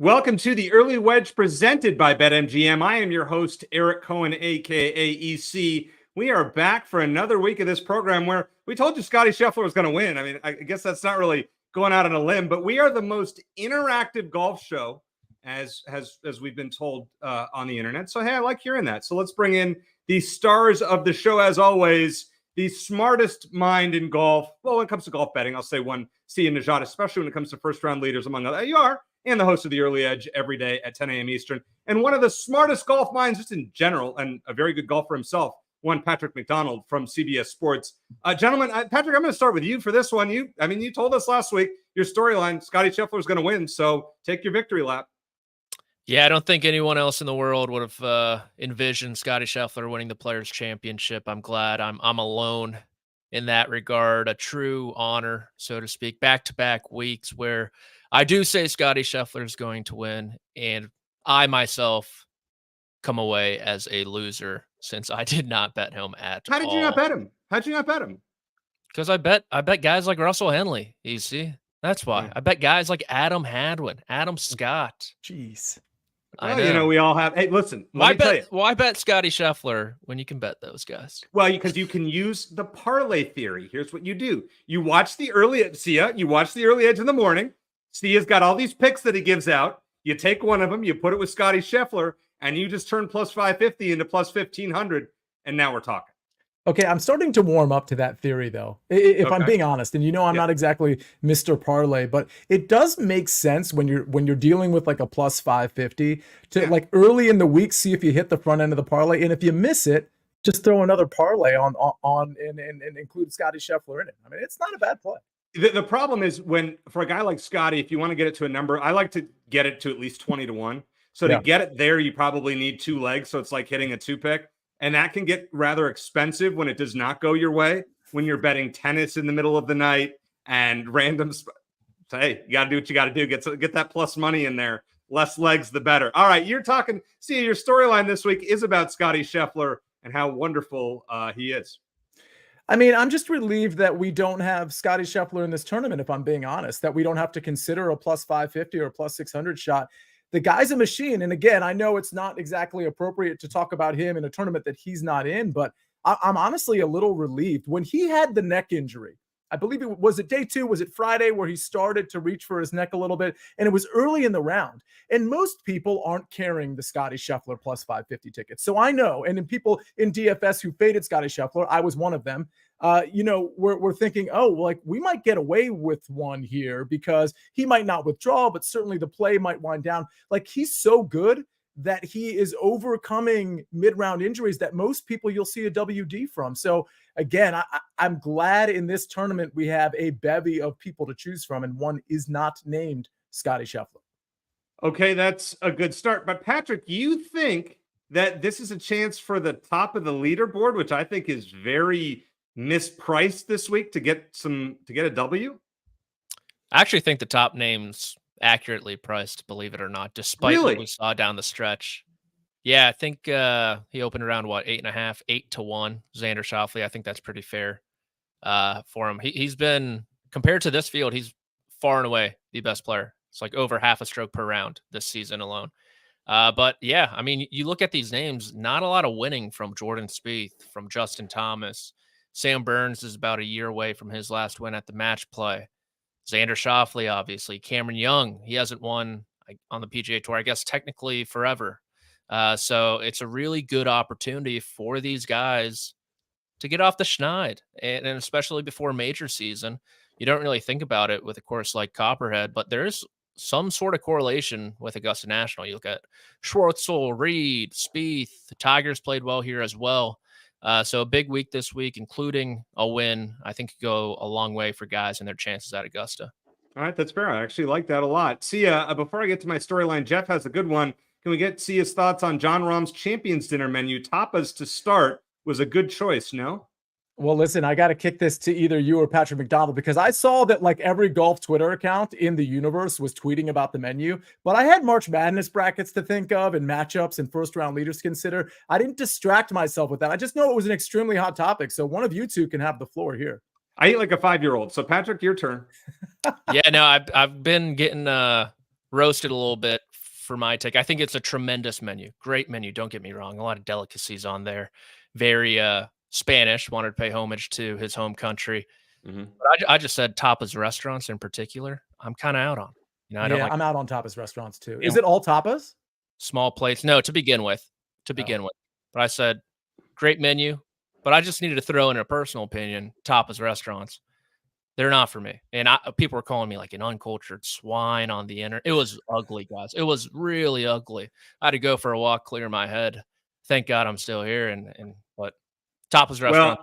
Welcome to the Early Wedge presented by BetMGM. I am your host, Eric Cohen, a.k.a. EC. We are back for another week of this program where we told you Scottie Scheffler was going to win. I mean, I guess that's not really going out on a limb, but we are the most interactive golf show, as we've been told on the internet. So, hey, I like hearing that. So let's bring in the stars of the show, as always, the smartest mind in golf. Well, when it comes to golf betting, I'll say one, Sia Nejad, especially when it comes to first-round leaders, among others. You are. And the host of the Early Edge every day at 10 a.m. Eastern. And one of the smartest golf minds just in general, and a very good golfer himself, one Patrick McDonald from CBS Sports. Gentlemen, Patrick, I'm going to start with you for this one. You told us last week your storyline, Scottie Scheffler is going to win, so take your victory lap. Yeah, I don't think anyone else in the world would have envisioned Scottie Scheffler winning the Players' Championship. I'm glad I'm alone in that regard. A true honor, so to speak. Back-to-back weeks where I do say Scottie Scheffler is going to win, and I myself come away as a loser since I did not bet him at all. How did you not bet him? How'd you not bet him? Because I bet guys like Russell Henley, you see? That's why. Yeah. I bet guys like Adam Hadwin, Adam Scott. Jeez. I know. You know, we all have. Hey, listen. Why bet Scottie Scheffler when you can bet those guys? Well, because you can use the parlay theory. Here's what you do: you watch the early edge in the morning. Sia's got all these picks that he gives out. You take one of them, you put it with Scottie Scheffler, and you just turn plus 550 into plus 1,500, and now we're talking. Okay, I'm starting to warm up to that theory, though, if I'm being honest. And I'm not exactly Mr. Parlay, but it does make sense when you're dealing with like a plus 550 to like early in the week, see if you hit the front end of the parlay, and if you miss it, just throw another parlay on and include Scottie Scheffler in it. I mean, it's not a bad play. The problem is for a guy like Scottie, if you want to get it to a number, I like to get it to at least 20-1. So to get it there, you probably need two legs. So it's like hitting a two pick. And that can get rather expensive when it does not go your way, when you're betting tennis in the middle of the night and random. Hey, you got to do what you got to do. Get that plus money in there. Less legs, the better. All right. You're talking. See, your storyline this week is about Scottie Scheffler and how wonderful he is. I mean, I'm just relieved that we don't have Scottie Scheffler in this tournament, if I'm being honest, that we don't have to consider a plus 550 or a plus 600 shot. The guy's a machine. And again, I know it's not exactly appropriate to talk about him in a tournament that he's not in, but I'm honestly a little relieved. When he had the neck injury, I believe was it day 2? Was it Friday where he started to reach for his neck a little bit? And it was early in the round. And most people aren't carrying the Scottie Scheffler plus 550 tickets. So I know, and in people in DFS who faded Scottie Scheffler, I was one of them. We're thinking, we might get away with one here because he might not withdraw, but certainly the play might wind down. Like, he's so good that he is overcoming mid-round injuries that most people you'll see a WD from. So again, I'm glad in this tournament we have a bevy of people to choose from, and one is not named Scottie Scheffler. Okay, that's a good start. But Patrick, you think that this is a chance for the top of the leaderboard, which I think is very mispriced this week to get a W? I actually think the top names accurately priced, believe it or not, despite what we saw down the stretch. Yeah, I think he opened around 8.5, 8-1. Xander Schauffele. I think that's pretty fair for him. He's been, compared to this field, he's far and away the best player. It's like over half a stroke per round this season alone. But yeah, I mean, you look at these names, not a lot of winning from Jordan Spieth, from Justin Thomas. Sam Burns is about a year away from his last win at the match play. Xander Schauffele, obviously. Cameron Young, he hasn't won on the PGA Tour, I guess, technically forever. So it's a really good opportunity for these guys to get off the schneid, and especially before major season. You don't really think about it with a course like Copperhead, but there's some sort of correlation with Augusta National. You look at Schwartzel, Reed, Spieth. The Tigers played well here as well. So a big week this week, including a win, I think could go a long way for guys and their chances at Augusta. All right, that's fair. I actually like that a lot. Sia, before I get to my storyline, Jeff has a good one. Can we get Sia's thoughts on John Rahm's Champions Dinner menu? Tapas to start was a good choice, no? Well, listen, I got to kick this to either you or Patrick McDonald, because I saw that like every golf Twitter account in the universe was tweeting about the menu, but I had March Madness brackets to think of and matchups and first round leaders to consider. I didn't distract myself with that. I just know it was an extremely hot topic. So one of you two can have the floor here. I eat like a 5-year-old. So Patrick, your turn. Yeah, no, I've been getting roasted a little bit for my take. I think it's a tremendous menu. Great menu. Don't get me wrong. A lot of delicacies on there. Very Spanish. Wanted to pay homage to his home country. Mm-hmm. But I just said tapas restaurants in particular, I'm kind of out on. I don't like. I'm out on tapas restaurants too. Is it all tapas? Small plates? No, to begin with. But I said great menu, but I just needed to throw in a personal opinion. Tapas restaurants, they're not for me. And people were calling me like an uncultured swine on the internet. It was ugly, guys. It was really ugly. I had to go for a walk, clear my head. Thank God I'm still here. But tapas restaurant,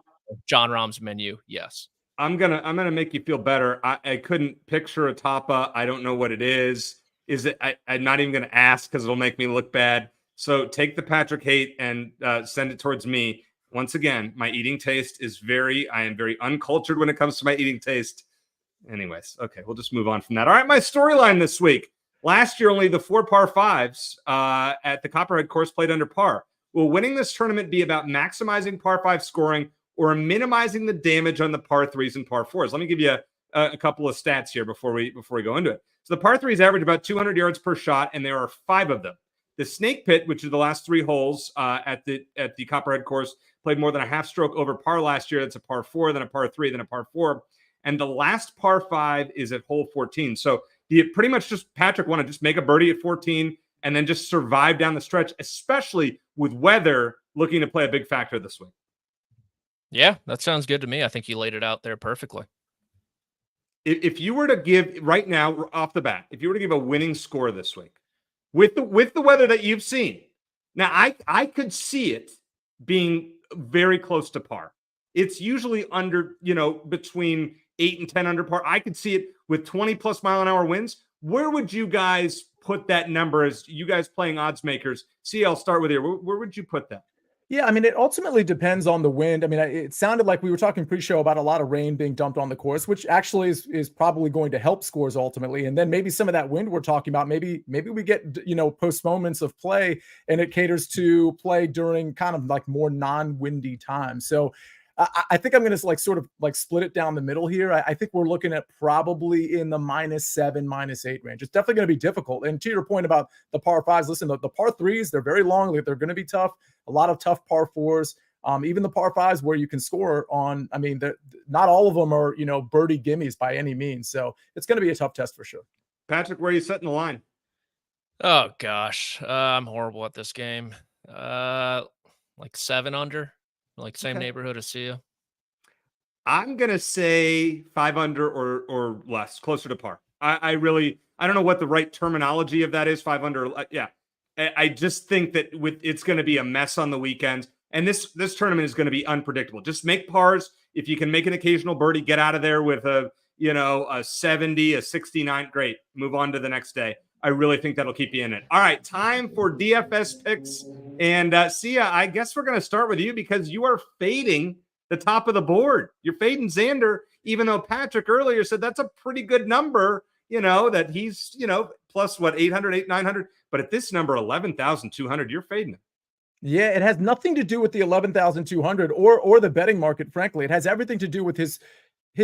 John Rahm's menu, yes. I'm gonna make you feel better. I couldn't picture a tapa. I don't know what it is. Is it? I'm not even gonna ask because it'll make me look bad. So take the Patrick hate and send it towards me. Once again, my eating taste is I am very uncultured when it comes to my eating taste. Anyways, okay, we'll just move on from that. All right, my storyline this week. Last year, only the 4 par 5s at the Copperhead course played under par. Will winning this tournament be about maximizing par 5 scoring or minimizing the damage on the par 3s and par 4s? Let me give you a couple of stats here before we go into it. So the par 3s average about 200 yards per shot, and there are 5 of them. The Snake Pit, which is the last 3 holes at the Copperhead course, played more than a half stroke over par last year. That's a par 4, then a par 3, then a par 4. And the last par 5 is at hole 14. So you pretty much just, Patrick, want to just make a birdie at 14 and then just survive down the stretch, especially with weather looking to play a big factor this week. Yeah, that sounds good to me. I think you laid it out there perfectly. If you were to give right now off the bat, if you were to give a winning score this week with the weather that you've seen, now I could see it being very close to par. It's usually under, between 8 and 10 under par. I could see it with 20 plus mile an hour winds. Where would you guys put that number as you guys playing odds makers? Sia, I'll start with you. Where would you put that? Yeah, I mean, it ultimately depends on the wind. I mean, it sounded like we were talking pre-show about a lot of rain being dumped on the course, which actually is probably going to help scores ultimately. And then maybe some of that wind we're talking about, maybe we get, postponements of play and it caters to play during kind of like more non-windy times. So I think I'm going to sort of split it down the middle here. I think we're looking at probably in the -7, -8 range. It's definitely going to be difficult. And to your point about the par 5s, listen, the par 3s, they're very long. They're going to be tough. A lot of tough par 4s. Even the par 5s where you can score on, I mean, not all of them are, birdie gimmies by any means. So it's going to be a tough test for sure. Patrick, where are you setting the line? Oh, gosh. I'm horrible at this game. Like 7 under. Like same neighborhood as Sia. I'm going to say 5 under or less, closer to par. I don't know what the right terminology of that is, 5 under. Yeah. I just think that it's going to be a mess on the weekends. And this tournament is going to be unpredictable. Just make pars. If you can make an occasional birdie, get out of there with a 70, a 69. Great. Move on to the next day. I really think that'll keep you in it. All right, time for DFS picks. And Sia, I guess we're going to start with you because you are fading the top of the board. You're fading Xander, even though Patrick earlier said that's a pretty good number, that he's, plus what, 800, 900. But at this number, 11,200, you're fading it. Yeah, it has nothing to do with the 11,200 or the betting market, frankly. It has everything to do with his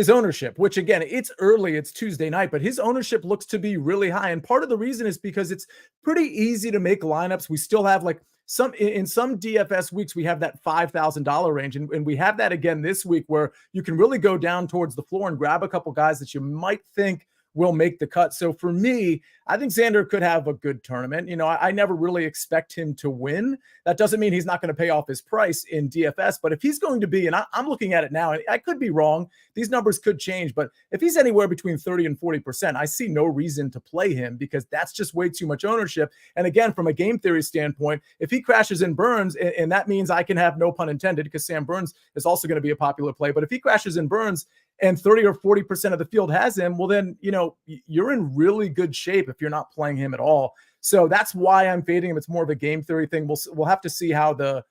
ownership, which again, it's early, it's Tuesday night, but his ownership looks to be really high. And part of the reason is because it's pretty easy to make lineups. We still have in some DFS weeks, we have that $5,000 range. And we have that again this week where you can really go down towards the floor and grab a couple guys that you might think will make the cut. So for me, I think Xander could have a good tournament. I never really expect him to win. That doesn't mean he's not going to pay off his price in DFS, but if he's going to be, and I'm looking at it now, and I could be wrong, these numbers could change, but if he's anywhere between 30 and 40%, I see no reason to play him because that's just way too much ownership. And again, from a game theory standpoint, if he crashes and burns, and that means I can have no pun intended because Sam Burns is also going to be a popular play, but if he crashes and burns and 30 or 40% of the field has him, well then, you're in really good shape if you're not playing him at all. So that's why I'm fading him. It's more of a game theory thing. We'll have to see how the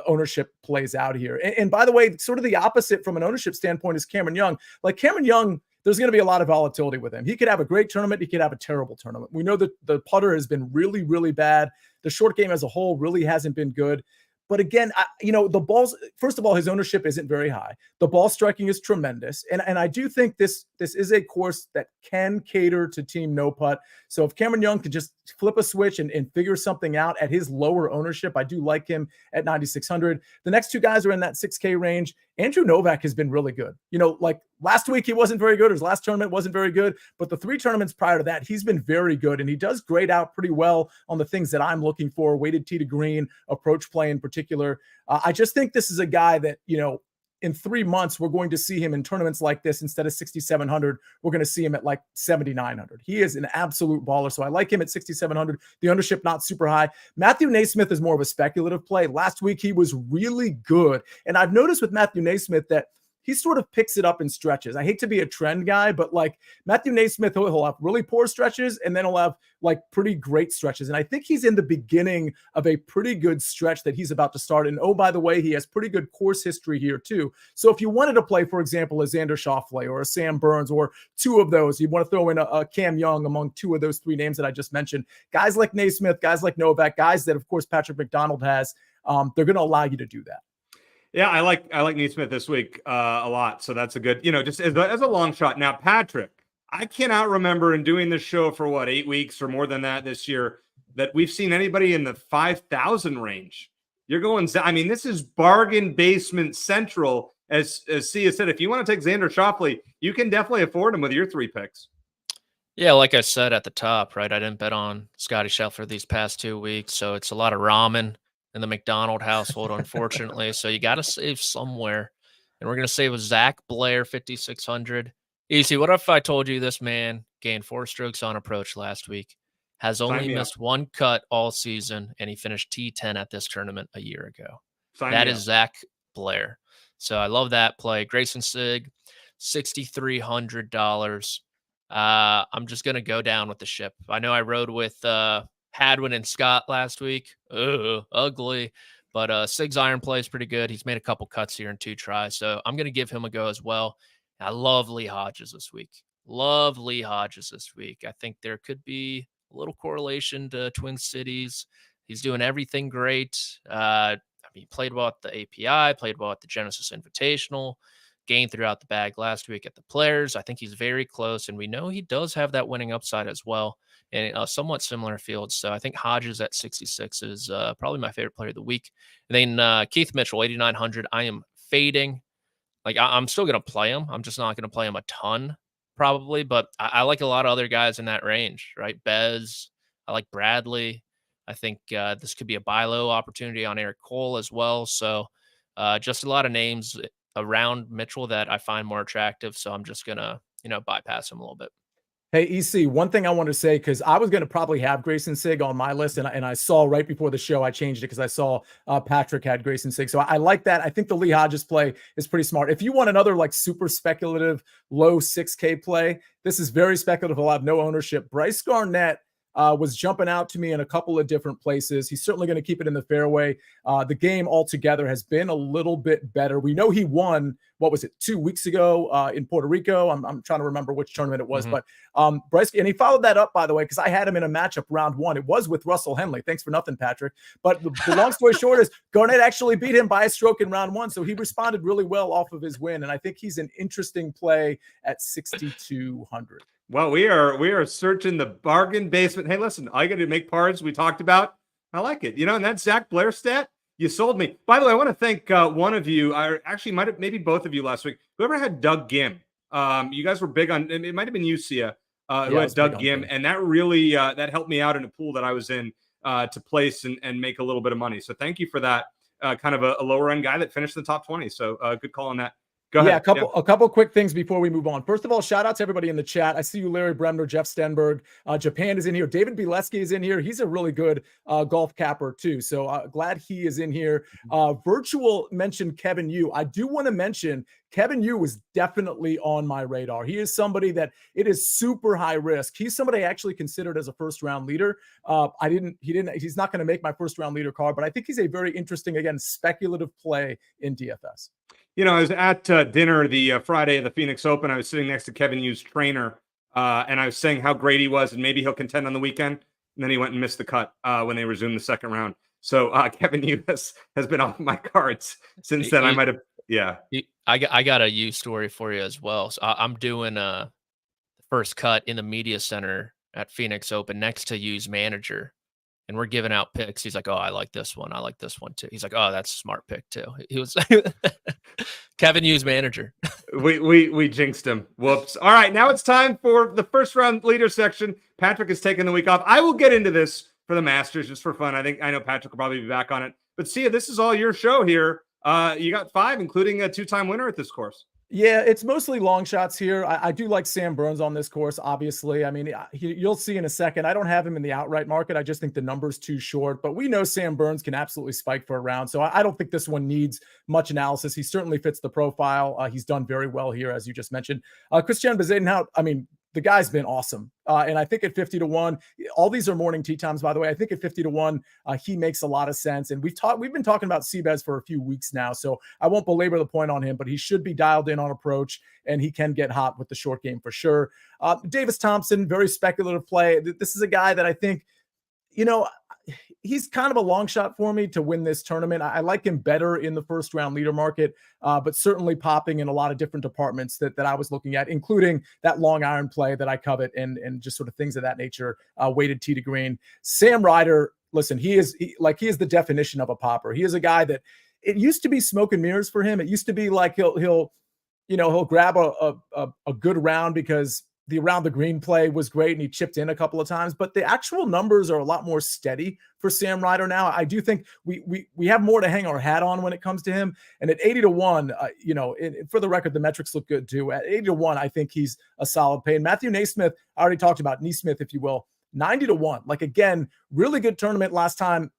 ownership plays out here. And by the way, sort of the opposite from an ownership standpoint is Cameron Young. Like Cameron Young, there's going to be a lot of volatility with him. He could have a great tournament. He could have a terrible tournament. We know that the putter has been really, really bad. The short game as a whole really hasn't been good. But again, the balls, first of all, his ownership isn't very high. The ball striking is tremendous. And I do think this is a course that can cater to team no putt. So if Cameron Young could just flip a switch and figure something out at his lower ownership, I do like him at 9,600. The next two guys are in that 6K range. Andrew Novak has been really good. Like last week, he wasn't very good. His last tournament wasn't very good. But the 3 tournaments prior to that, he's been very good. And he does grade out pretty well on the things that I'm looking for, weighted tee to green, approach play in particular. I just think this is a guy that, in 3 months, we're going to see him in tournaments like this. Instead of 6,700, we're going to see him at like 7,900. He is an absolute baller. So I like him at 6,700. The ownership not super high. Matthew Naismith is more of a speculative play. Last week, he was really good. And I've noticed with Matthew Naismith that he sort of picks it up in stretches. I hate to be a trend guy, but like Matthew Naismith, he'll have really poor stretches and then he'll have like pretty great stretches. And I think he's in the beginning of a pretty good stretch that he's about to start. And oh, by the way, he has pretty good course history here too. So if you wanted to play, for example, a Xander Schauffele or a Sam Burns or 2 of those, you want to throw in a Cam Young among 2 of those 3 names that I just mentioned, guys like Naismith, guys like Novak, guys that of course Patrick McDonald has, they're going to allow you to do that. Yeah, I like Naismith this week a lot. So that's a good, just as a long shot. Now, Patrick, I cannot remember in doing this show for 8 weeks or more than that this year that we've seen anybody in the 5,000 range. You're going, this is bargain basement central. As Sia said, if you want to take Xander Schauffele, you can definitely afford him with your 3 picks. Yeah, like I said at the top, right? I didn't bet on Scotty Scheffler these past 2 weeks, so it's a lot of ramen in the McDonald household, unfortunately. So you got to save somewhere. And we're going to save with Zach Blair, 5,600. Easy. What if I told you this man gained 4 strokes on approach last week, has only missed 1 cut all season, and he finished T10 at this tournament a year ago? That is Zach Blair. So I love that play. Grayson Sigg, $6,300. I'm just going to go down with the ship. I know I rode with Hadwin and Scott last week. Ugly. But Sig's iron play is pretty good. He's made a couple cuts here in 2 tries. So I'm going to give him a go as well. I love Lee Hodges this week. I think there could be a little correlation to Twin Cities. He's doing everything great. He played well at the API, played well at the Genesis Invitational, gained throughout the bag last week at the Players. I think he's very close, and we know he does have that winning upside as well in a somewhat similar field. So I think Hodges at 66 is probably my favorite player of the week. And then Keith Mitchell, 8,900. I am fading. Like, I'm still going to play him. I'm just not going to play him a ton, probably. But I like a lot of other guys in that range, right? Bez. I like Bradley. I think this could be a buy low opportunity on Eric Cole as well. So just a lot of names around Mitchell that I find more attractive. So I'm just going to, bypass him a little bit. Hey, EC, one thing I want to say, because I was going to probably have Grayson Sigg on my list, and I saw right before the show, I changed it because I saw Patrick had Grayson Sigg. So I like that. I think the Lee Hodges play is pretty smart. If you want another like super speculative, low 6K play, this is very speculative. He'll have no ownership. Bryce Garnett was jumping out to me in a couple of different places. He's certainly going to keep it in the fairway. The game altogether has been a little bit better. We know he won, 2 weeks ago in Puerto Rico? I'm trying to remember which tournament it was, but Bryce, and he followed that up, by the way, because I had him in a matchup round 1. It was with Russell Henley. Thanks for nothing, Patrick. But the long story short is Garnett actually beat him by a stroke in round 1. So he responded really well off of his win. And I think he's an interesting play at 6,200. Well, we are searching the bargain basement. Hey, listen, all you got to make pars we talked about. I like it. And that Zach Blair stat, you sold me. By the way, I want to thank one of you. I actually maybe both of you last week. Whoever had Doug Gim. You guys were big on. It might have been you, Sia, who had Doug Gim, and that really that helped me out in a pool that I was in to place and make a little bit of money. So thank you for that. Kind of a lower end guy that finished in the top 20. So good call on that. Go ahead. Yeah, a couple quick things before we move on. First of all, shout out to everybody in the chat. I see you, Larry Bremner, Jeff Stenberg. Japan is in here. David Bileski is in here. He's a really good golf capper too. So glad he is in here. Virtual mentioned Kevin Yu. I do want to mention Kevin Yu was definitely on my radar. He is somebody that it is super high risk. He's somebody I actually considered as a first round leader. He's not going to make my first round leader card, but I think he's a very interesting, again, speculative play in DFS. I was at dinner the Friday of the Phoenix Open. I was sitting next to Kevin Yu's trainer, and I was saying how great he was, and maybe he'll contend on the weekend. And then he went and missed the cut when they resumed the second round. So Kevin Yu has been off my cards since then. I might have, yeah. I got a Yu story for you as well. So I'm doing a first cut in the media center at Phoenix Open next to Yu's manager, and we're giving out picks. He's like, "Oh, I like this one. I like this one too." He's like, "Oh, that's a smart pick too." He was Kevin Yu's manager. We jinxed him. Whoops. All right, now it's time for the first round leader section. Patrick is taking the week off. I will get into this for the Masters just for fun. I know Patrick will probably be back on it. But Sia, this is all your show here. You got 5, including a 2-time winner at this course. Yeah, it's mostly long shots here. I do like Sam Burns on this course, obviously. I mean, you'll see in a second. I don't have him in the outright market. I just think the number's too short. But we know Sam Burns can absolutely spike for a round. So I don't think this one needs much analysis. He certainly fits the profile. He's done very well here, as you just mentioned. Christian Bezuidenhout, I mean, the guy's been awesome. And I think at 50-1, all these are morning tee times, by the way. I think at 50-1, he makes a lot of sense. And we've been talking about Seabez for a few weeks now, so I won't belabor the point on him, but he should be dialed in on approach, and he can get hot with the short game for sure. Davis Thompson, very speculative play. This is a guy that I think, he's kind of a long shot for me to win this tournament. I like him better in the first round leader market, but certainly popping in a lot of different departments that I was looking at, including that long iron play that I covet and just sort of things of that nature, weighted tee to green. Sam Ryder, listen, he is the definition of a popper. He is a guy that it used to be smoke and mirrors for him. It used to be like he'll grab a good round because the around the green play was great and he chipped in a couple of times, but the actual numbers are a lot more steady for Sam Ryder now. I do think we have more to hang our hat on when it comes to him. And at 80-1, for the record, the metrics look good too. At 80-1, I think he's a solid pay. And Matthew Naismith, I already talked about Naismith, if you will, 90-1. Like, again, really good tournament last time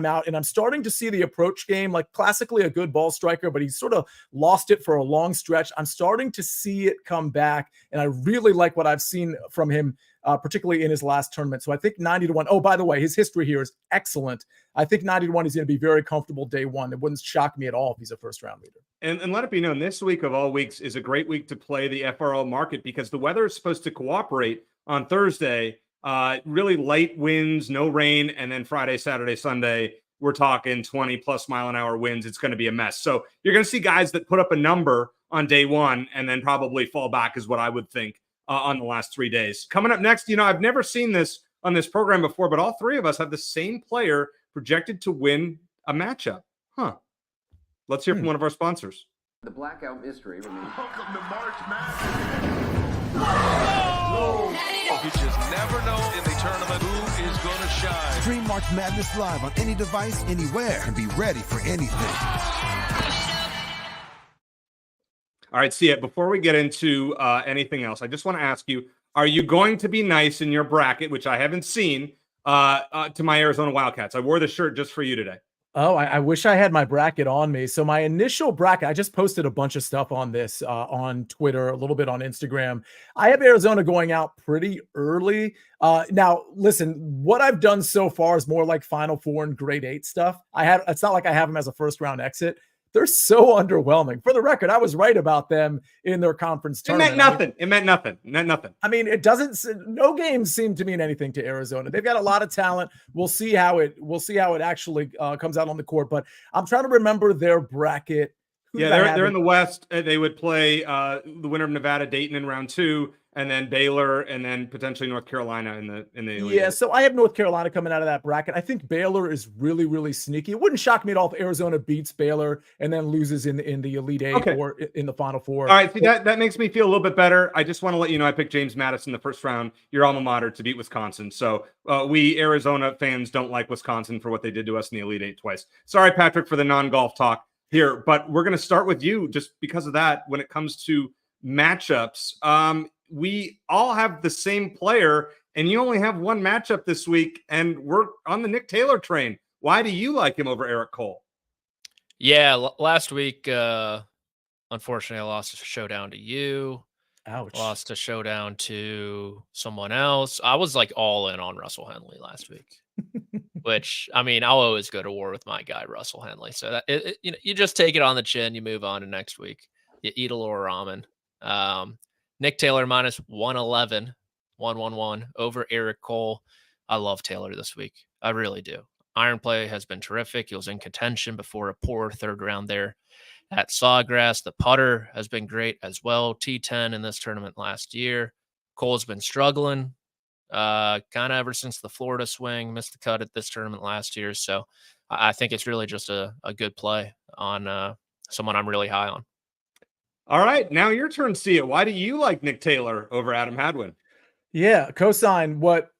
out. And I'm starting to see the approach game, like classically a good ball striker, but he's sort of lost it for a long stretch. I'm starting to see it come back. And I really like what I've seen from him, particularly in his last tournament. So I think 90-1. Oh, by the way, his history here is excellent. I think 90-1 is going to be very comfortable day one. It wouldn't shock me at all if he's a first round leader. And let it be known, this week of all weeks is a great week to play the FRL market because the weather is supposed to cooperate on Thursday. Really light winds, no rain, and then Friday, Saturday, Sunday, we're talking 20+ mile an hour winds. It's going to be a mess. So you're going to see guys that put up a number on day one and then probably fall back is what I would think on the last 3 days. Coming up next, I've never seen this on this program before, but all three of us have the same player projected to win a matchup. Let's hear from one of our sponsors. The blackout mystery remains. Welcome to March Madness. You just never know in the tournament who is going to shine. Stream March Madness live on any device, anywhere, and be ready for anything. All right, Sia, before we get into anything else, I just want to ask you, are you going to be nice in your bracket, which I haven't seen, to my Arizona Wildcats? I wore the shirt just for you today. Oh, I wish I had my bracket on me. So my initial bracket, I just posted a bunch of stuff on this on Twitter, a little bit on Instagram. I have Arizona going out pretty early. Now, listen, what I've done so far is more like Final Four and Grade 8 stuff. It's not like I have them as a first round exit. They're so underwhelming. For the record, I was right about them in their conference tournament. It meant nothing. I mean, no games seem to mean anything to Arizona. They've got a lot of talent. We'll see how it actually comes out on the court. But I'm trying to remember their bracket. They're in the West. They would play the winner of Nevada, Dayton in round 2, and then Baylor, and then potentially North Carolina in the Elite Eight. So I have North Carolina coming out of that bracket. I think Baylor is really, really sneaky. It wouldn't shock me at all if Arizona beats Baylor and then loses in the Elite Eight or in the Final Four. All right, see, that makes me feel a little bit better. I just want to let you know I picked James Madison the first round, your alma mater, to beat Wisconsin. So we Arizona fans don't like Wisconsin for what they did to us in the Elite Eight twice. Sorry, Patrick, for the non-golf talk here, but we're going to start with you just because of that. When it comes to matchups, we all have the same player, and you only have one matchup this week, and we're on the Nick Taylor train. Why do you like him over Eric Cole? Yeah, last week, unfortunately, I lost a showdown to you. Ouch. Lost a showdown to someone else. I was like all in on Russell Henley last week, which, I mean, I'll always go to war with my guy, Russell Henley. So that you just take it on the chin, you move on to next week. You eat a little ramen. Nick Taylor minus 111, 111 over Eric Cole. I love Taylor this week. I really do. iron play has been terrific. He was in contention before a poor third round there at Sawgrass. The putter has been great as well. T10 in this tournament last year. Cole's been struggling kind of ever since the Florida swing, missed the cut at this tournament last year. So I think it's really just a good play on someone I'm really high on. All right, now your turn, Sia. Why do you like Nick Taylor over Adam Hadwin? Yeah, cosign what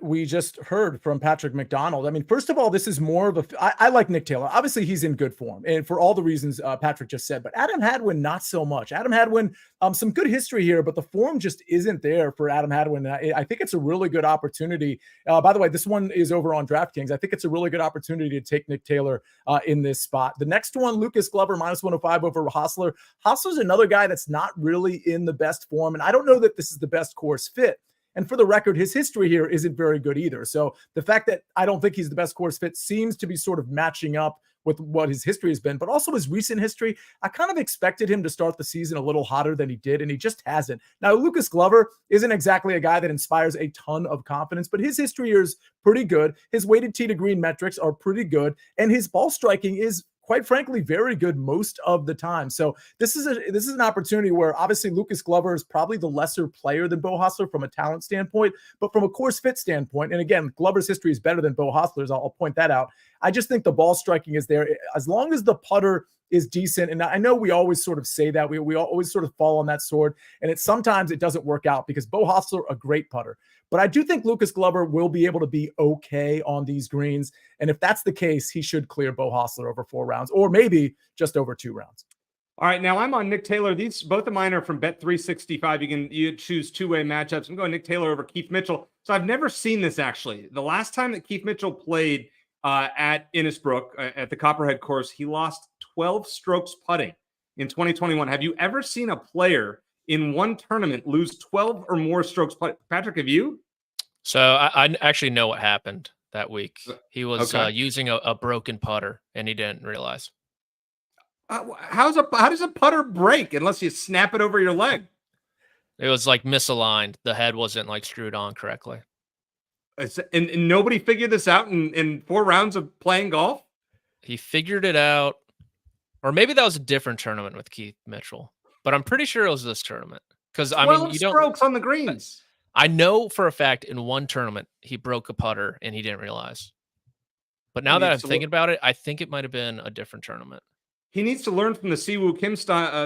we just heard from Patrick McDonald. I mean, first of all, this is more of I like Nick Taylor. Obviously, he's in good form, and for all the reasons Patrick just said. But Adam Hadwin, not so much. Adam Hadwin, some good history here, but the form just isn't there for Adam Hadwin. And I think it's a really good opportunity. By the way, this one is over on DraftKings. I think it's a really good opportunity to take Nick Taylor in this spot. The next one, Lucas Glover, -105 over Hostler. Hostler's another guy that's not really in the best form, and I don't know that this is the best course fit. And for the record, his history here isn't very good either. So the fact that I don't think he's the best course fit seems to be sort of matching up with what his history has been, but also his recent history. I kind of expected him to start the season a little hotter than he did, and he just hasn't. Now, Lucas Glover isn't exactly a guy that inspires a ton of confidence, but his history here is pretty good. His weighted tee to green metrics are pretty good, and his ball striking is, quite frankly, very good most of the time. So this is an opportunity where obviously Lucas Glover is probably the lesser player than Beau Hossler from a talent standpoint, but from a course fit standpoint, and again, Glover's history is better than Beau Hossler's. I'll point that out. I just think the ball striking is there. As long as the putter is decent, and I know we always sort of say that, we always sort of fall on that sword, and sometimes it doesn't work out because Beau Hossler, a great putter. But I do think Lucas Glover will be able to be okay on these greens. And if that's the case, he should clear Beau Hossler over 4 rounds, or maybe just over 2 rounds. All right, now I'm on Nick Taylor. These both of mine are from Bet365. You choose two-way matchups. I'm going Nick Taylor over Keith Mitchell. So I've never seen this actually. The last time that Keith Mitchell played at Innisbrook at the Copperhead course, he lost 12 strokes putting in 2021. Have you ever seen a player in one tournament lose 12 or more strokes putting? Patrick, have you? So I actually know what happened that week. He was using a broken putter, and he didn't realize. How does a putter break unless you snap it over your leg? It was like misaligned. The head wasn't like screwed on correctly. And nobody figured this out in 4 rounds of playing golf? He figured it out. Or maybe that was a different tournament with Keith Mitchell. But I'm pretty sure it was this tournament. Because I mean, you don't strokes on the greens. I know for a fact in one tournament he broke a putter and he didn't realize. That I'm thinking about it, I think it might have been a different tournament. He needs to learn from the Siwoo Kim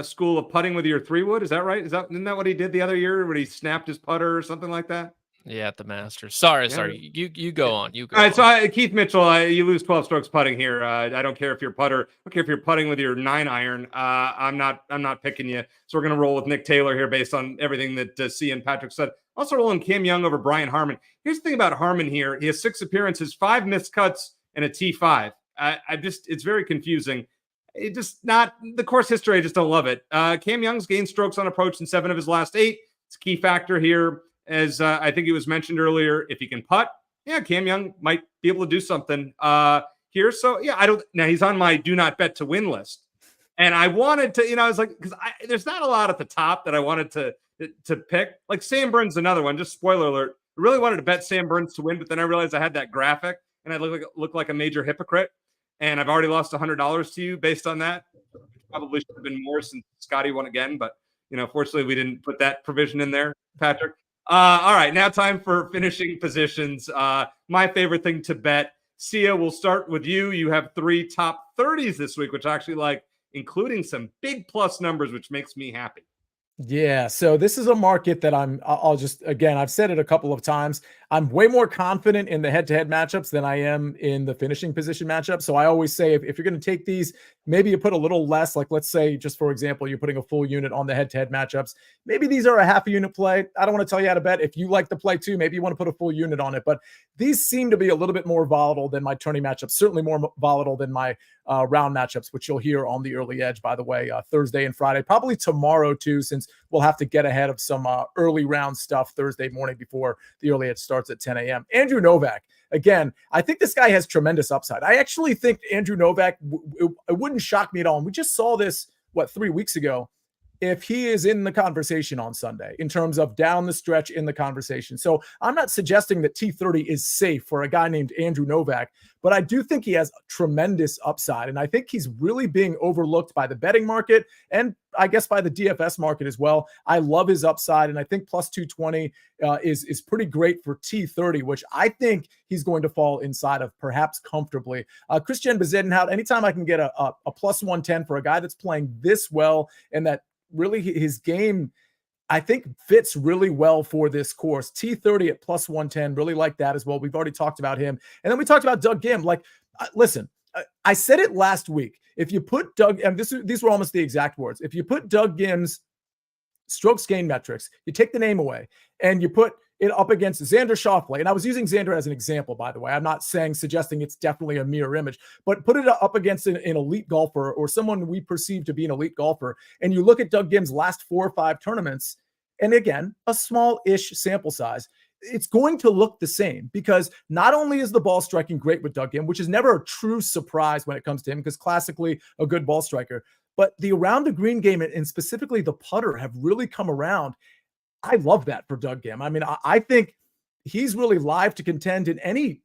school of putting with your 3-wood. Is that right? Isn't that what he did the other year when he snapped his putter or something like that? Yeah, at the Masters. Sorry. You go on. You go. All right, so Keith Mitchell, you lose 12 strokes putting here. I don't care if you're putter. I don't care if you're putting with your 9-iron. I'm not picking you. So we're gonna roll with Nick Taylor here based on everything that C and Patrick said. Also rolling Cam Young over Brian Harman. Here's the thing about Harman here. He has 6 appearances, 5 missed cuts, and a T5. It's very confusing. It just not the course history. I just don't love it. Cam Young's gained strokes on approach in 7 of his last 8. It's a key factor here. As I think it was mentioned earlier, if he can putt, Cam Young might be able to do something here. So, now he's on my do not bet to win list. And I wanted to, I was like, because there's not a lot at the top that I wanted to pick. Like Sam Burns, another one, just spoiler alert. I really wanted to bet Sam Burns to win, but then I realized I had that graphic and I look like a major hypocrite. And I've already lost $100 to you based on that. Probably should have been more since Scotty won again, but fortunately we didn't put that provision in there, Patrick. All right, now time for finishing positions. My favorite thing to bet. Sia, we'll start with you. You have 3 top 30s this week, which I actually like, including some big plus numbers, which makes me happy. Yeah, so this is a market that I'll just, again, I've said it a couple of times. I'm way more confident in the head-to-head matchups than I am in the finishing position matchup. So I always say if you're going to take these, maybe you put a little less, like let's say, just for example, you're putting a full unit on the head-to-head matchups. Maybe these are a half a unit play. I don't want to tell you how to bet. If you like the play too, maybe you want to put a full unit on it. But these seem to be a little bit more volatile than my tourney matchups, certainly more volatile than my round matchups, which you'll hear on the Early Edge, by the way, Thursday and Friday, probably tomorrow too, since we'll have to get ahead of some early round stuff Thursday morning before the Early Edge starts at 10 a.m. Andrew Novak, again, I think this guy has tremendous upside. I actually think Andrew Novak, it wouldn't shock me at all. And we just saw this, 3 weeks ago. if he is in the conversation on Sunday in terms of down the stretch in the conversation. So I'm not suggesting that T30 is safe for a guy named Andrew Novak, but I do think he has tremendous upside. And I think he's really being overlooked by the betting market and I guess by the DFS market as well. I love his upside. And I think plus 220 is pretty great for T30, which I think he's going to fall inside of perhaps comfortably. Christian Bezuidenhout, anytime I can get a plus 110 for a guy that's playing this well and that really his game, I think, fits really well for this course. T30 at plus 110, really like that as well. We've already talked about him. And then we talked about Doug Ghim. Like, listen, I said it last week. If you put Doug, and these were almost the exact words, if you put Doug Ghim's strokes gain metrics, you take the name away, and you put it up against Xander Schauffele. And I was using Xander as an example, by the way. I'm not suggesting it's definitely a mirror image, but put it up against an elite golfer or someone we perceive to be an elite golfer. And you look at Doug Ghim's last 4 or 5 tournaments, and again, a small-ish sample size, it's going to look the same because not only is the ball striking great with Doug Ghim, which is never a true surprise when it comes to him because classically a good ball striker, but the around the green game and specifically the putter have really come around. I love that for Doug Ghim. I mean, I think he's really live to contend in any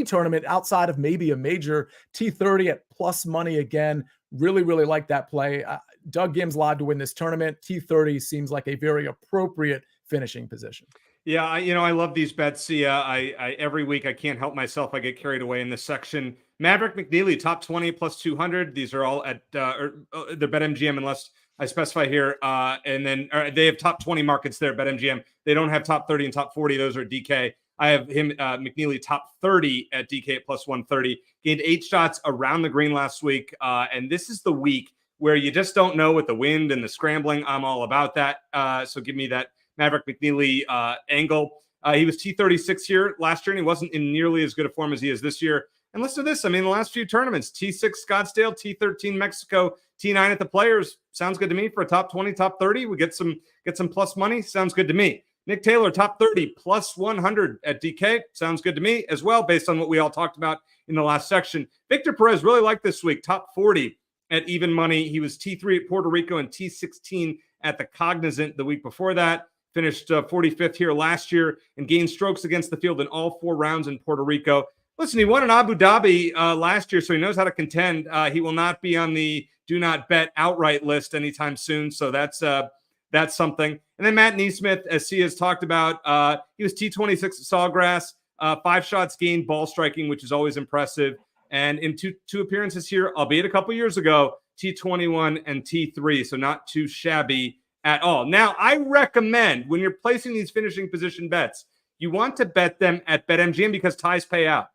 tournament outside of maybe a major. T30 at plus money again. Really, really like that play. Doug Ghim's live to win this tournament. T30 seems like a very appropriate finishing position. Yeah, I love these bets. Sia, I every week I can't help myself. I get carried away in this section. Maverick McNeely, top 20 plus 200. These are all at the BetMGM unless I specify here. And then they have top 20 markets there, BetMGM. They don't have top 30 and top 40. Those are DK. I have him, McNeely, top 30 at DK at plus 130. Gained 8 shots around the green last week. And this is the week where you just don't know with the wind and the scrambling. I'm all about that. So give me that Maverick McNeely angle. He was T36 here last year, and he wasn't in nearly as good a form as he is this year. And listen to this. I mean, the last few tournaments, T6 Scottsdale, T13 Mexico, T9 at the Players. Sounds good to me for a top 20, top 30. We get some plus money. Sounds good to me. Nick Taylor, top 30, plus 100 at DK. Sounds good to me as well, based on what we all talked about in the last section. Victor Perez really liked this week, top 40 at even money. He was T3 at Puerto Rico and T16 at the Cognizant the week before that. Finished 45th here last year and gained strokes against the field in all 4 rounds in Puerto Rico. Listen, he won in Abu Dhabi last year, so he knows how to contend. He will not be on the do not bet outright list anytime soon, so that's something. And then Matt Neesmith, as Sia has talked about, he was T26 at Sawgrass, 5 shots gained, ball striking, which is always impressive. And in two appearances here, albeit a couple years ago, T21 and T3, so not too shabby at all. Now, I recommend when you're placing these finishing position bets, you want to bet them at BetMGM because ties pay out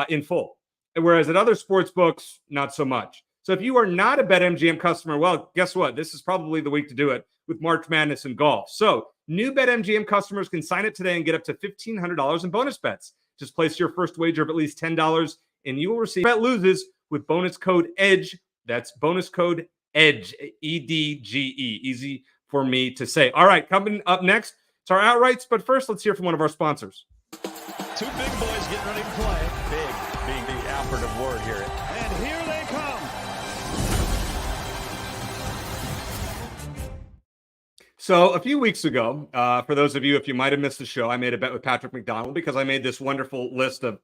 in full, whereas at other sports books, not so much. So if you are not a BetMGM customer, well, guess what? This is probably the week to do it with March Madness and golf. So new BetMGM customers can sign up today and get up to $1,500 in bonus bets. Just place your first wager of at least $10 and you will receive bet loses with bonus code EDGE. That's bonus code EDGE, EDGE. Easy for me to say. All right, coming up next, it's our outrights. But first, let's hear from one of our sponsors. 2 big boys getting ready to play. Big being the operative word here. And here they come. So a few weeks ago, for those of you, if you might have missed the show, I made a bet with Patrick McDonald because I made this wonderful list of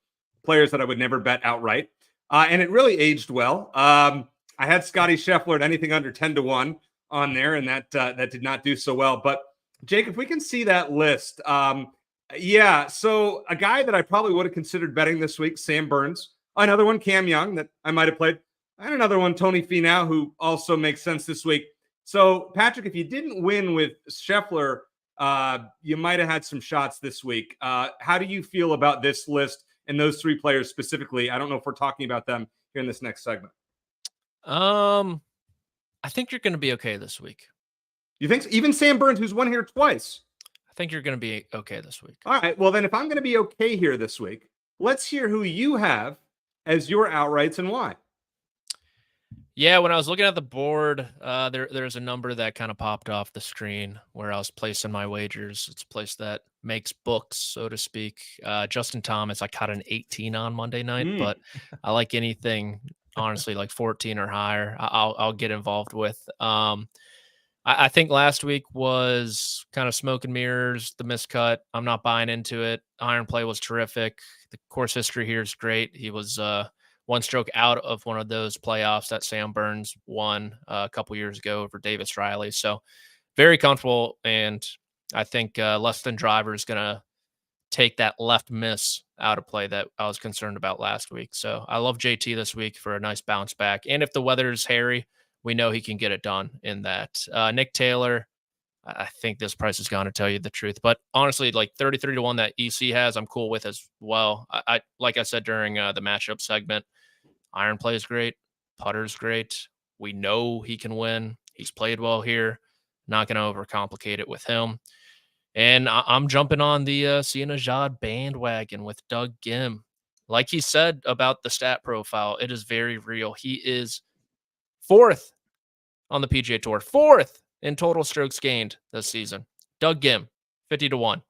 players that I would never bet outright. And it really aged well. I had Scotty Scheffler at anything under 10-1 on there, and that did not do so well. But Jake, if we can see that list, so a guy that I probably would have considered betting this week, Sam Burns. Another one, Cam Young, that I might have played. And another one, Tony Finau, who also makes sense this week. So, Patrick, if you didn't win with Scheffler, you might have had some shots this week. How do you feel about this list and those 3 players specifically? I don't know if we're talking about them here in this next segment. I think you're going to be okay this week. You think so? Even Sam Burns, who's won here twice? I think you're going to be okay this week. All right. Well, then if I'm going to be okay here this week, let's hear who you have as your outrights and why. Yeah, when I was looking at the board, there's a number that kind of popped off the screen where I was placing my wagers. It's a place that makes books, so to speak. Justin Thomas, I caught an 18 on Monday night, but I like anything, honestly, like 14 or higher, I'll get involved with. I think last week was kind of smoke and mirrors, the miscut. I'm not buying into it. Iron play was terrific. The course history here is great. He was one stroke out of one of those playoffs that Sam Burns won a couple years ago over Davis Riley. So very comfortable. And I think less than driver is going to take that left miss out of play that I was concerned about last week. So I love JT this week for a nice bounce back. And if the weather is hairy, we know he can get it done in that. Nick Taylor, I think this price is going to tell you the truth. But honestly, like 33 to 1 that EC has, I'm cool with as well. I like I said during the matchup segment, iron play is great. Putter's great. We know he can win. He's played well here. Not going to overcomplicate it with him. And I'm jumping on the Sia Nejad bandwagon with Doug Gim. Like he said about the stat profile, it is very real. He is 4th on the PGA Tour, 4th in total strokes gained this season. Doug Gim, 50 to 1.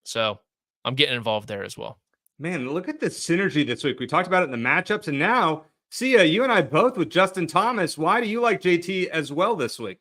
So I'm getting involved there as well. Man, look at the synergy this week. We talked about it in the matchups, and now, Sia, you and I both with Justin Thomas. Why do you like JT as well this week?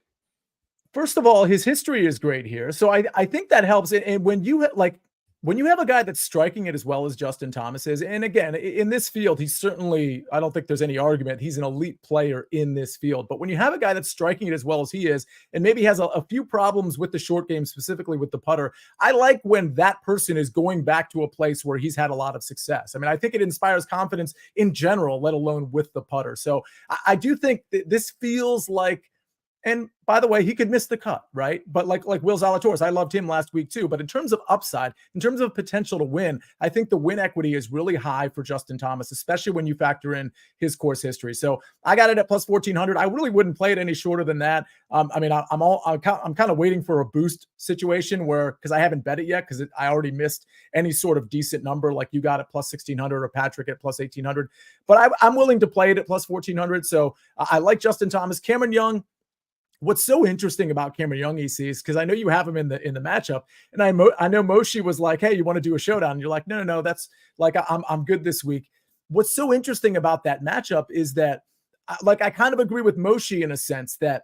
First of all, his history is great here. So I think that helps. And when you have a guy that's striking it as well as Justin Thomas is, and again, in this field, he's certainly, I don't think there's any argument, he's an elite player in this field. But when you have a guy that's striking it as well as he is, and maybe has a few problems with the short game, specifically with the putter, I like when that person is going back to a place where he's had a lot of success. I mean, I think it inspires confidence in general, let alone with the putter. So I do think that this feels like, and by the way, he could miss the cut, right? But like Will Zalatoris, I loved him last week too. But in terms of upside, in terms of potential to win, I think the win equity is really high for Justin Thomas, especially when you factor in his course history. So I got it at plus 1,400. I really wouldn't play it any shorter than that. I mean, I'm kind of waiting for a boost situation where, because I haven't bet it yet, because I already missed any sort of decent number like you got at plus 1,600 or Patrick at plus 1,800. But I'm willing to play it at plus 1,400. So I like Justin Thomas. Cameron Young. What's so interesting about Cameron Young, EC, is because I know you have him in the matchup, and I know Moshe was like, "Hey, you want to do a showdown?" And you're like, "No, that's like I'm good this week." What's so interesting about that matchup is that, like, I kind of agree with Moshe in a sense that,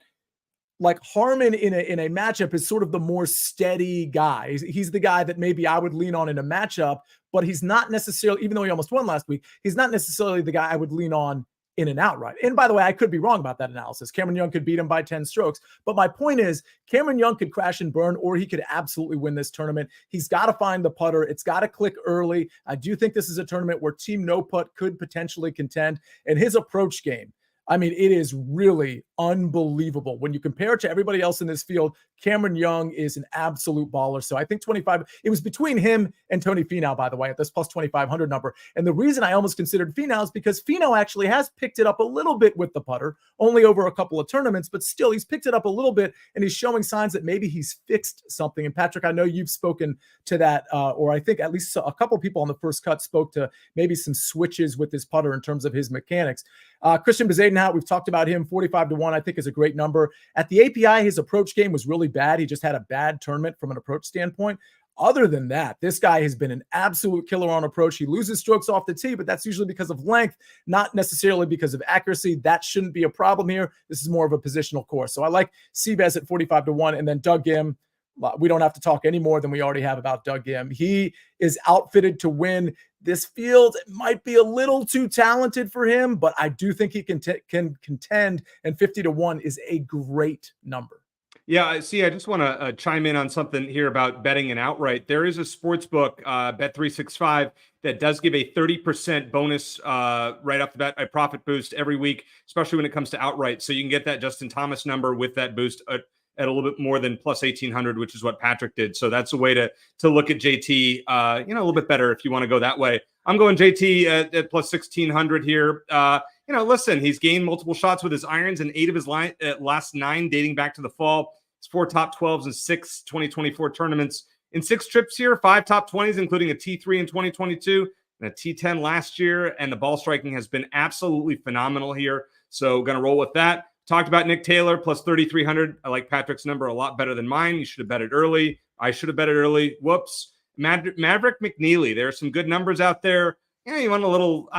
like, Harman in a matchup is sort of the more steady guy. He's the guy that maybe I would lean on in a matchup, but he's not necessarily, even though he almost won last week, he's not necessarily the guy I would lean on in an outright. And by the way, I could be wrong about that analysis. Cameron Young could beat him by 10 strokes. But my point is, Cameron Young could crash and burn, or he could absolutely win this tournament. He's got to find the putter. It's got to click early. I do think this is a tournament where Team No Putt could potentially contend. And his approach game, I mean, it is really unbelievable. When you compare it to everybody else in this field, Cameron Young is an absolute baller. So I think 25, it was between him and Tony Finau, by the way, at this plus 2,500 number. And the reason I almost considered Finau is because Finau actually has picked it up a little bit with the putter, only over a couple of tournaments, but still he's picked it up a little bit and he's showing signs that maybe he's fixed something. And Patrick, I know you've spoken to that, or I think at least a couple people on the first cut spoke to maybe some switches with his putter in terms of his mechanics. Christian Bezuidenhout, we've talked about him, 45 to 1, I think is a great number. At the API, his approach game was really bad. He just had a bad tournament from an approach standpoint. Other than that, this guy has been an absolute killer on approach. He loses strokes off the tee, but that's usually because of length, not necessarily because of accuracy. That shouldn't be a problem here. This is more of a positional course. So I like Seabez at 45 to 1, and then Doug Gim. We don't have to talk any more than we already have about Doug Gim. He is outfitted to win. This field might be a little too talented for him, but I do think he can contend, and 50 to 1 is a great number. Yeah, see, I just want to chime in on something here about betting and outright. There is a sports book, Bet365, that does give a 30% bonus right off the bat, a profit boost every week, especially when it comes to outright. So you can get that Justin Thomas number with that boost at a little bit more than plus 1,800, which is what Patrick did. So that's a way to look at JT, a little bit better if you want to go that way. I'm going JT at plus 1,600 here. Listen, he's gained multiple shots with his irons in 8 of his last 9 dating back to the fall. It's 4 top 12s in 6 2024 tournaments. In 6 trips here, 5 top 20s, including a T3 in 2022 and a T10 last year. And the ball striking has been absolutely phenomenal here. So going to roll with that. Talked about Nick Taylor, plus 3,300. I like Patrick's number a lot better than mine. You should have bet it early. I should have bet it early. Whoops. Maverick McNeely. There are some good numbers out there. You want a little,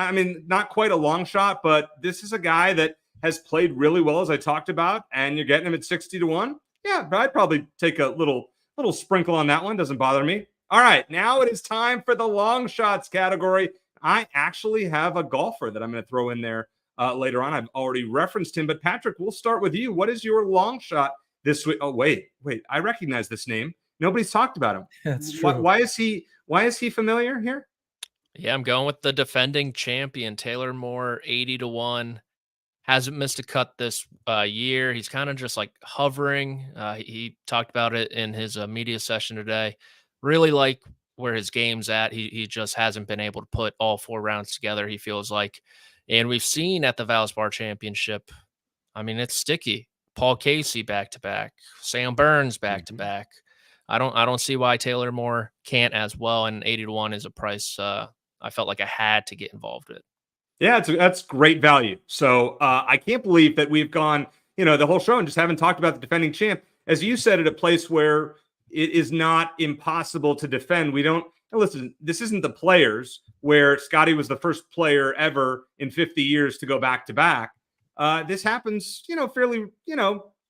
not quite a long shot, but this is a guy that has played really well, as I talked about, and you're getting him at 60 to 1. Yeah, but I'd probably take a little sprinkle on that one. Doesn't bother me. All right, now it is time for the long shots category. I actually have a golfer that I'm going to throw in there later on. I've already referenced him, but Patrick, we'll start with you. What is your long shot this week? Oh, wait. I recognize this name. Nobody's talked about him. That's true. Why is he familiar here? Yeah, I'm going with the defending champion, Taylor Moore, 80-1. Hasn't missed a cut this year. He's kind of just like hovering. He talked about it in his media session today. Really like where his game's at. He just hasn't been able to put all 4 rounds together, he feels like. And we've seen at the Valspar Championship, I mean, it's sticky. Paul Casey back-to-back. Sam Burns back-to-back. I don't see why Taylor Moore can't as well. And 80-1 is a price I felt like I had to get involved with. Yeah, that's great value. So I can't believe that we've gone, the whole show and just haven't talked about the defending champ. As you said, at a place where it is not impossible to defend. Listen, this isn't the Players where Scotty was the first player ever in 50 years to go back-to-back. This happens, fairly,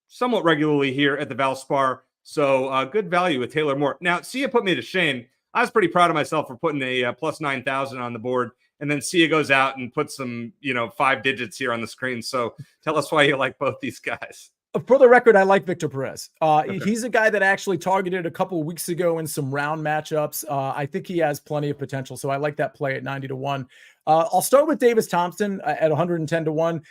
somewhat regularly here at the Valspar. So good value with Taylor Moore. Now, Sia put me to shame. I was pretty proud of myself for putting a plus 9,000 on the board. And then Sia goes out and puts some, 5 digits here on the screen. So tell us why you like both these guys. For the record, I like Victor Perez. Okay. He's a guy that actually targeted a couple of weeks ago in some round matchups. I think he has plenty of potential. So I like that play at 90-1. I'll start with Davis Thompson at 110-1.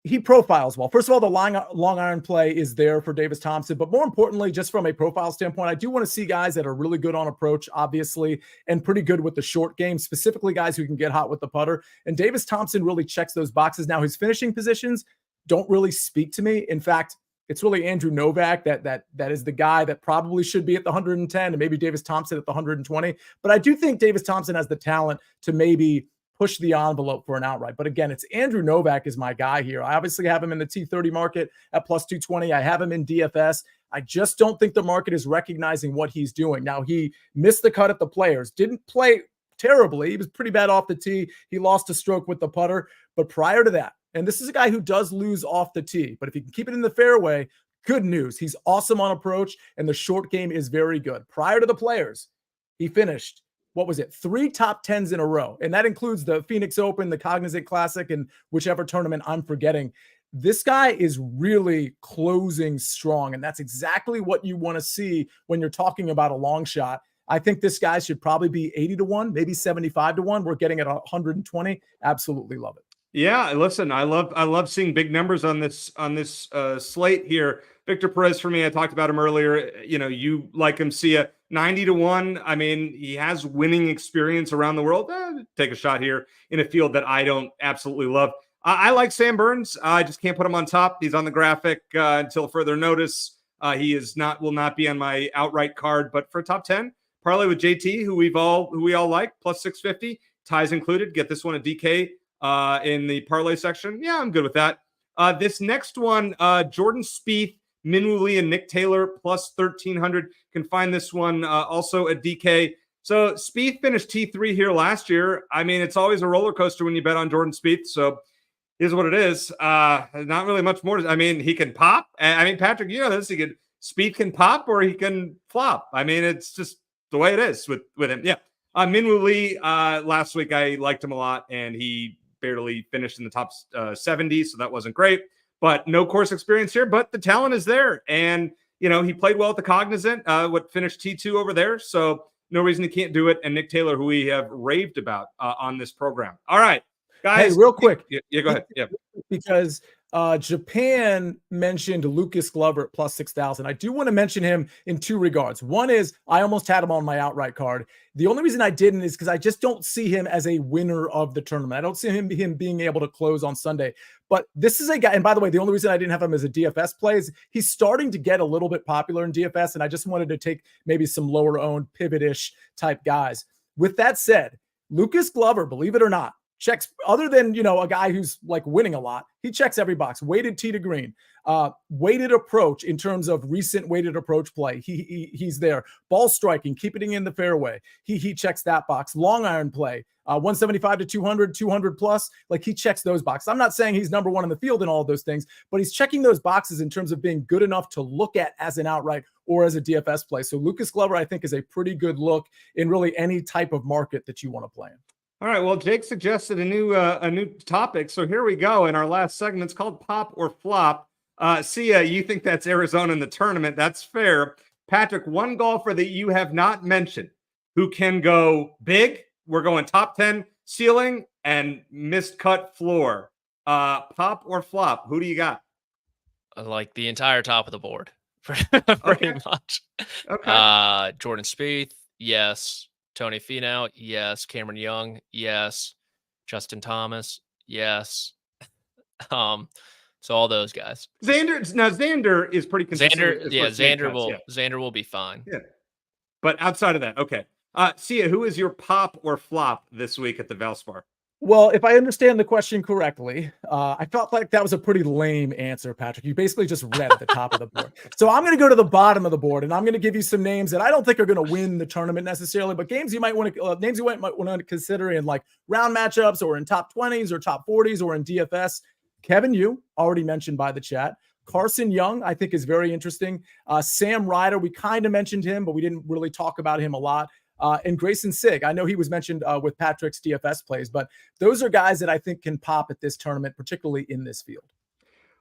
He profiles well. First of all, the long iron play is there for Davis Thompson, but more importantly, just from a profile standpoint, I do want to see guys that are really good on approach, obviously, and pretty good with the short game, specifically guys who can get hot with the putter. And Davis Thompson really checks those boxes. Now, his finishing positions don't really speak to me. In fact, it's really Andrew Novak that is the guy that probably should be at the 110 and maybe Davis Thompson at the 120. But I do think Davis Thompson has the talent to maybe push the envelope for an outright. But again, it's Andrew Novak is my guy here. I obviously have him in the T30 market at plus 220. I have him in DFS. I just don't think the market is recognizing what he's doing. Now, he missed the cut at the Players, didn't play terribly. He was pretty bad off the tee. He lost a stroke with the putter. But prior to that, and this is a guy who does lose off the tee, but if he can keep it in the fairway, good news. He's awesome on approach, and the short game is very good. Prior to the Players, he finished 3 top 10s in a row. And that includes the Phoenix Open, the Cognizant Classic, and whichever tournament I'm forgetting. This guy is really closing strong. And that's exactly what you want to see when you're talking about a long shot. I think this guy should probably be 80-1, maybe 75-1. We're getting it at 120. Absolutely love it. Yeah, listen, I love seeing big numbers on this slate here. Victor Perez, for me, I talked about him earlier. You like him, Sia. 90-1. I mean, he has winning experience around the world. Take a shot here in a field that I don't absolutely love. I like Sam Burns. I just can't put him on top. He's on the graphic until further notice. He will not be on my outright card. But for top 10, parlay with JT, who we all like, plus 650, ties included. Get this one at DK in the parlay section. Yeah, I'm good with that. This next one, Jordan Spieth, Minwoo Lee, and Nick Taylor, plus 1,300. Can find this one also at DK. So Spieth finished T3 here last year. I mean, it's always a roller coaster when you bet on Jordan Spieth. So here's what it is. Not really much more. He can pop. Patrick, you know this. Spieth can pop or he can flop. It's just the way it is with him. Yeah. Minwoo Lee, last week I liked him a lot, and he barely finished in the top 70, so that wasn't great. But no course experience here, but the talent is there. And, he played well at the Cognizant, finished T2 over there. So no reason he can't do it. And Nick Taylor, who we have raved about on this program. All right, guys. Hey, real quick. Yeah, go ahead. Yeah. Because Japan mentioned Lucas Glover at plus 6,000. I do want to mention him in 2 regards. One is I almost had him on my outright card. The only reason I didn't is because I just don't see him as a winner of the tournament. I don't see him being able to close on Sunday. But this is a guy, and by the way, the only reason I didn't have him as a DFS play is he's starting to get a little bit popular in DFS, and I just wanted to take maybe some lower-owned pivot-ish type guys. With that said, Lucas Glover, believe it or not, checks, other than, a guy who's like winning a lot, he checks every box. Weighted tee to green, weighted approach in terms of recent weighted approach play. He's there. Ball striking, keeping it in the fairway. He checks that box. Long iron play, 175 to 200, 200 plus. Like, he checks those boxes. I'm not saying he's number one in the field in all of those things, but he's checking those boxes in terms of being good enough to look at as an outright or as a DFS play. So Lucas Glover, I think, is a pretty good look in really any type of market that you want to play in. All right. Well, Jake suggested a new topic. So here we go. In our last segment, it's called Pop or Flop. Sia, you think that's Arizona in the tournament. That's fair. Patrick, one golfer that you have not mentioned who can go big. We're going top 10 ceiling and missed cut floor. Pop or flop? Who do you got? Like the entire top of the board, pretty much. Okay. Jordan Spieth, yes. Tony Finau, yes. Cameron Young, yes. Justin Thomas, yes. So all those guys. Xander is pretty consistent. Xander will be fine. Yeah. But outside of that, okay. Sia, who is your pop or flop this week at the Valspar? Well, if I understand the question correctly, I felt like that was a pretty lame answer, Patrick. You basically just read at the top of the board. So I'm going to go to the bottom of the board, and I'm going to give you some names that I don't think are going to win the tournament necessarily, but names you might want to consider in like round matchups or in top 20s or top 40s or in DFS. Kevin Yu, already mentioned by the chat. Carson Young, I think, is very interesting. Sam Ryder, we kind of mentioned him, but we didn't really talk about him a lot. And Grayson Sigg, I know he was mentioned with Patrick's DFS plays, but those are guys that I think can pop at this tournament, particularly in this field.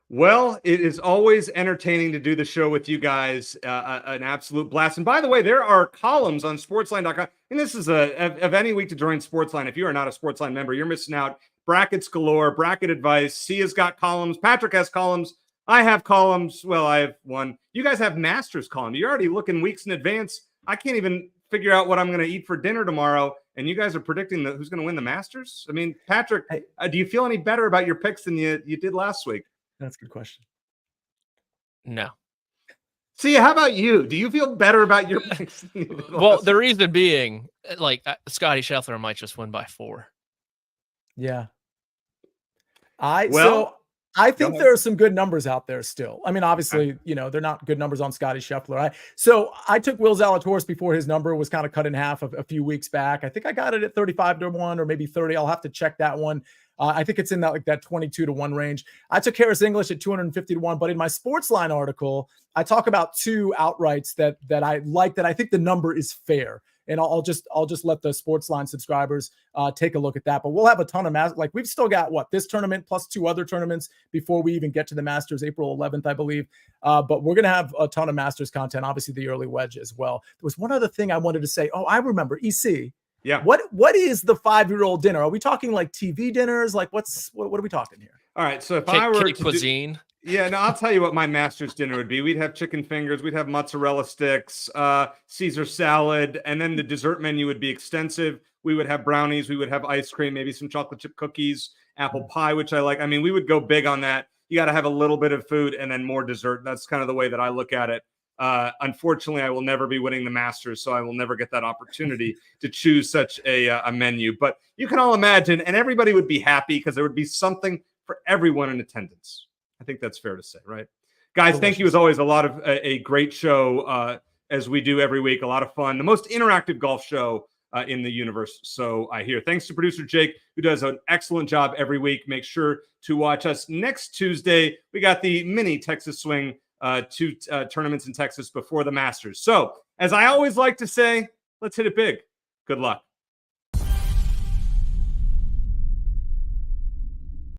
Well, it is always entertaining to do the show with you guys. An absolute blast. And by the way, there are columns on sportsline.com. And this is of any week to join SportsLine. If you are not a SportsLine member, you're missing out. Brackets galore, bracket advice. Sia's got columns. Patrick has columns. I have columns. Well, I have one. You guys have Masters column. You're already looking weeks in advance. I can't even figure out what I'm going to eat for dinner tomorrow, and you guys are predicting who's going to win the Masters. I mean, Patrick, do you feel any better about your picks than you did last week? That's a good question. No. See, how about you? Do you feel better about your picks? Well, the reason being, like, Scotty Scheffler might just win by 4. Yeah. I think there are some good numbers out there still. I mean, obviously, they're not good numbers on Scotty Scheffler. So I took Will Zalatoris before his number was kind of cut in half a few weeks back. I think I got it at 35 to 1 or maybe 30. I'll have to check that one. I think it's in that 22 to 1 range. I took Harris English at 250 to 1, but in my SportsLine article, I talk about 2 outrights that I like, that I think the number is fair. And I'll just let the SportsLine subscribers take a look at that. But we'll have a ton of we've still got this tournament plus 2 other tournaments before we even get to the Masters, April 11th, I believe. But we're going to have a ton of Masters content, obviously the early wedge as well. There was one other thing I wanted to say. Oh, I remember, EC. Yeah. What is the 5-year-old dinner? Are we talking like TV dinners? Like what are we talking here? All right. So if I were to cuisine. Yeah, no, I'll tell you what my Masters dinner would be. We'd have chicken fingers, we'd have mozzarella sticks, Caesar salad, and then the dessert menu would be extensive. We would have brownies, we would have ice cream, maybe some chocolate chip cookies, apple pie, which I like. I mean, we would go big on that. You got to have a little bit of food and then more dessert. That's kind of the way that I look at it. Unfortunately, I will never be winning the Masters, so I will never get that opportunity to choose such a menu. But you can all imagine, and everybody would be happy because there would be something for everyone in attendance. I think that's fair to say, right? Guys, thank you as always. A lot of a great show as we do every week. A lot of fun. The most interactive golf show in the universe. So I hear. Thanks to producer Jake, who does an excellent job every week. Make sure to watch us next Tuesday. We got the mini Texas Swing 2 tournaments in Texas before the Masters. So as I always like to say, let's hit it big. Good luck.